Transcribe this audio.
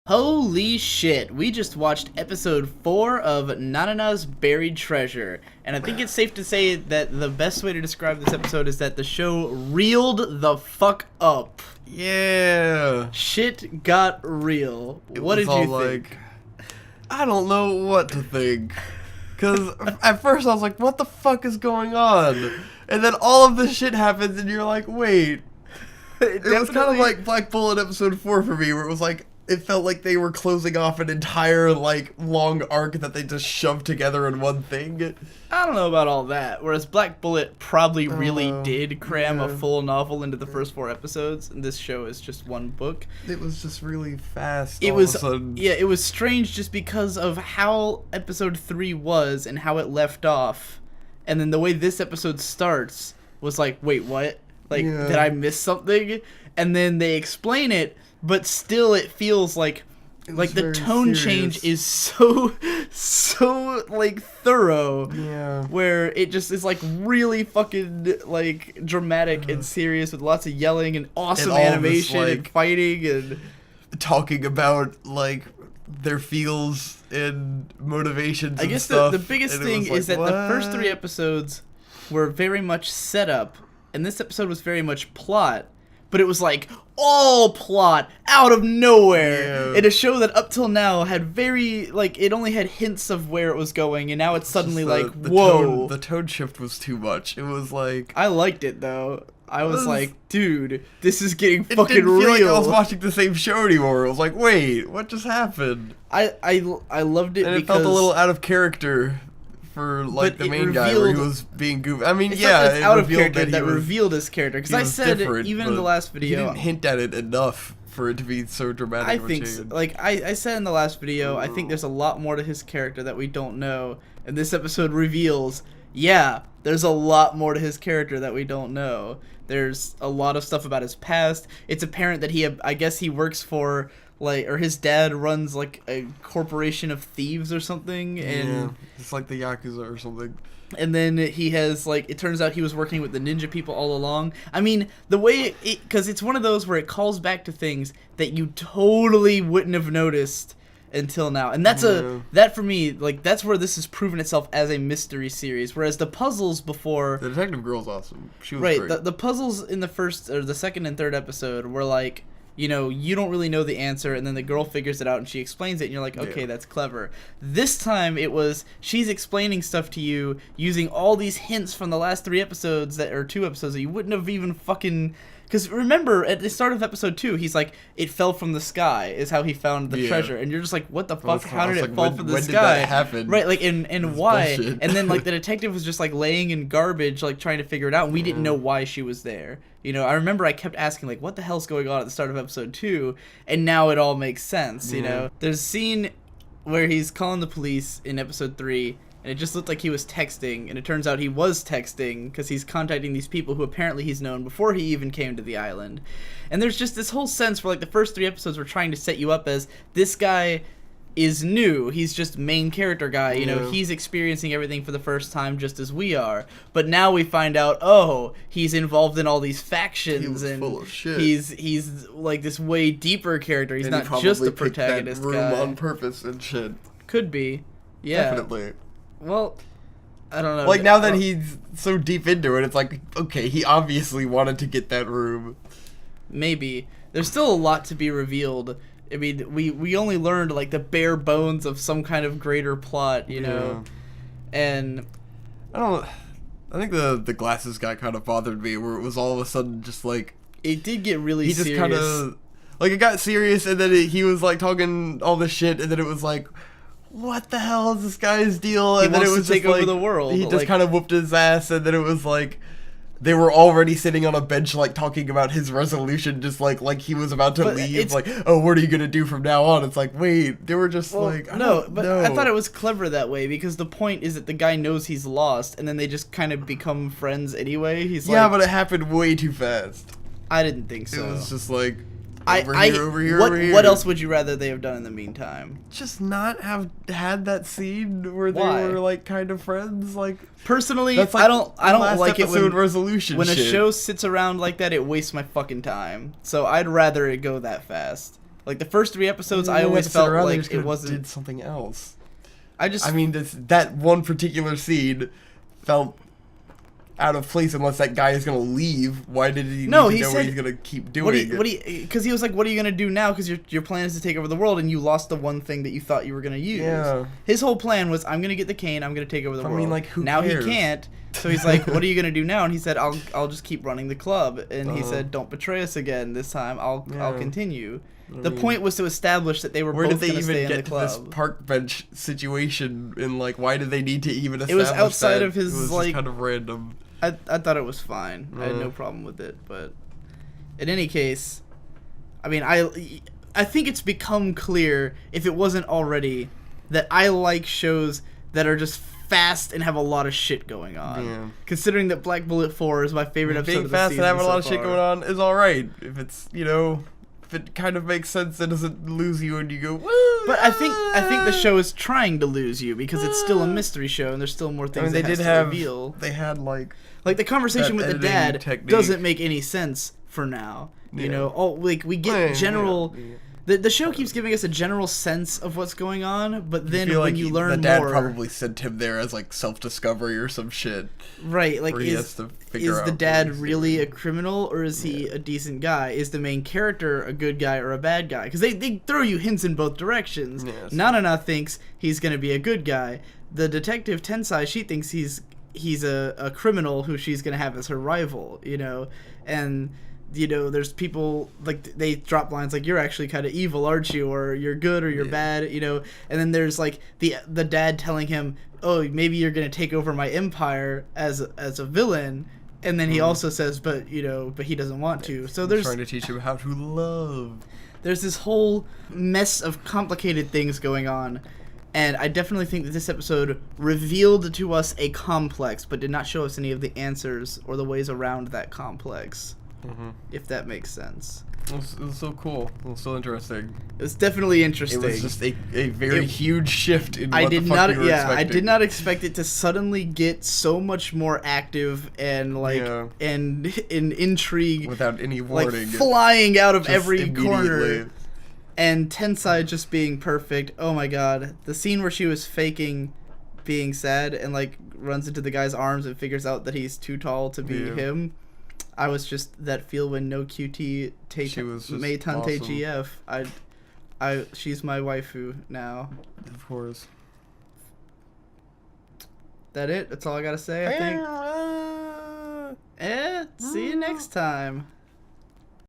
Holy shit, we just watched episode 4 of Nanana's Buried Treasure, and I think it's safe to say that the best way to describe this episode is that the show reeled the fuck up. Yeah. Shit got real. What did you think? I don't know what to think. Because at first I was like, what the fuck is going on? And then all of this shit happens and you're like, wait. It was kind of like Black Bullet episode 4 for me, where it was like, it felt like they were closing off an entire, like, long arc that they just shoved together in one thing. I don't know about all that. Whereas Black Bullet probably really did cram a full novel into the first 4 episodes, and this show is just one book. It was just really fast. It was, yeah, it was strange just because of how episode 3 was and how it left off, and then the way this episode starts was like, wait, what? Like, did I miss something? And then they explain it. But still, it feels like the tone change is so like thorough. Yeah. Where it just is like really fucking like dramatic and serious with lots of yelling and awesome animation and fighting and talking about like their feels and motivations. I guess stuff. The biggest thing is that the first 3 episodes were very much setup, and this episode was very much plot. But it was like all plot out of nowhere in a show that up till now had very like it only had hints of where it was going, and now it's suddenly whoa. The tone shift was too much. It was like I liked it though. I was like, dude, this is getting fucking real. It didn't feel real. like I was watching the same show anymore. I was like, wait, what just happened? I loved it, and because it felt a little out of character. For like the main guy, where he was being goofy. I mean, it's out of character that revealed his character. Because I said even in the last video, he didn't hint at it enough for it to be so dramatic. I think, like I said in the last video, I think there's a lot more to his character that we don't know, and this episode reveals. Yeah, there's a lot more to his character that we don't know. There's a lot of stuff about his past. It's apparent that I guess he works for. Or his dad runs like a corporation of thieves or something, and it's like the Yakuza or something. And then he has it turns out he was working with the ninja people all along. I mean, the way because it's one of those where it calls back to things that you totally wouldn't have noticed until now, and that's that for me, that's where this has proven itself as a mystery series. Whereas the puzzles before, the detective girl's awesome. She was great. The puzzles in the first or the second and third episode were like. You know, you don't really know the answer, and then the girl figures it out, and she explains it, and you're like, okay, that's clever. This time, it was, she's explaining stuff to you using all these hints from the last 3 episodes, or 2 episodes, that you wouldn't have even fucking... Because remember, at the start of episode 2, he's like, it fell from the sky, is how he found the treasure. And you're just like, what the fuck? How did it fall from the sky? When did that happen? Right, and why? Bullshit. And then, the detective was just, laying in garbage, trying to figure it out, and we didn't know why she was there. You know, I remember I kept asking, what the hell's going on at the start of episode 2? And now it all makes sense, you know? There's a scene where he's calling the police in episode 3, and it just looked like he was texting, and it turns out he was texting because he's contacting these people who apparently he's known before he even came to the island. And there's just this whole sense where the first 3 episodes were trying to set you up as this guy is new. He's just main character guy. You know, he's experiencing everything for the first time just as we are. But now we find out, he's involved in all these factions, and full of shit. He's like this way deeper character. He's not just a protagonist that room guy. On purpose and shit. Could be. Yeah. Definitely. Well, I don't know. Now that he's so deep into it, it's like, okay, he obviously wanted to get that room. Maybe. There's still a lot to be revealed. I mean, we only learned, the bare bones of some kind of greater plot, you know? And... I think the glasses guy kind of bothered me, where it was all of a sudden just, It did get really serious. He just kind of... it got serious, and then he was, talking all this shit, and then it was what the hell is this guy's deal? And then it was to take over the world. He just kind of whooped his ass, and then it was they were already sitting on a bench talking about his resolution, just like he was about to leave. Oh, what are you gonna do from now on? It's wait, they were just I thought it was clever that way, because the point is that the guy knows he's lost, and then they just kind of become friends anyway. But it happened way too fast. I didn't think so. It was just over here. What else would you rather they have done in the meantime? Just not have had that scene where they were kind of friends. Personally, that's I don't like it when resolution a show sits around like that. It wastes my fucking time. So I'd rather it go that fast. Like the first 3 episodes, I always felt like it wasn't. Did something else. I mean, that one particular scene felt out of place unless that guy is gonna leave. Why did he know what he's gonna keep doing? Because he was like, what are you gonna do now? Because your plan is to take over the world, and you lost the one thing that you thought you were gonna use. Yeah. His whole plan was, I'm gonna get the cane, I'm gonna take over the world. I mean, like, who now cares? He can't. So he's like, what are you gonna do now? And he said, I'll just keep running the club. And he said, don't betray us again this time. I'll continue. The point was to establish that they were both going to stay in the club. Where did they even get to this park bench situation? And like, why did they need to even establish it was outside that? Of his it was like just kind of random. I thought it was fine. I had no problem with it. But in any case, I mean, I think it's become clear, if it wasn't already, that I like shows that are just fast and have a lot of shit going on. Yeah. Considering that Black Bullet 4 is my favorite episode of the season. Being fast and having a lot of shit going on is alright. If it's, if it kind of makes sense, it doesn't lose you and you go, woo! But I think the show is trying to lose you because it's still a mystery show and there's still more things it has to reveal. They had like the conversation with the dad doesn't make any sense for now. Yeah. We get general. Yeah. The show keeps giving us a general sense of what's going on, but then when you learn more... The dad probably sent him there as, like, self-discovery or some shit. Right, like, is the dad really a criminal, or is he a decent guy? Is the main character a good guy or a bad guy? Because they throw you hints in both directions. Yes. Nanana thinks he's going to be a good guy. The detective, Tensai, she thinks he's a criminal who she's going to have as her rival, and... there's people, like, they drop lines like, you're actually kind of evil, aren't you? Or you're good or you're bad, and then there's, like, the dad telling him, oh, maybe you're going to take over my empire as a villain. And then he also says, but he doesn't want to. So there's... trying to teach him how to love. There's this whole mess of complicated things going on. And I definitely think that this episode revealed to us a complex, but did not show us any of the answers or the ways around that complex. Mm-hmm. If that makes sense. It was so cool. It was so interesting. It was definitely interesting. It was just a very huge shift in what the fuck you were expecting. I did not expect it to suddenly get so much more active and and in intrigue without any warning, like flying out of every corner. And Tensai just being perfect. Oh my god, the scene where she was faking being sad and like runs into the guy's arms and figures out that he's too tall to be him. I was just that feel when no QT Meitante GF. She's my waifu now. Of course. That it? That's all I gotta say, I think. See you next time.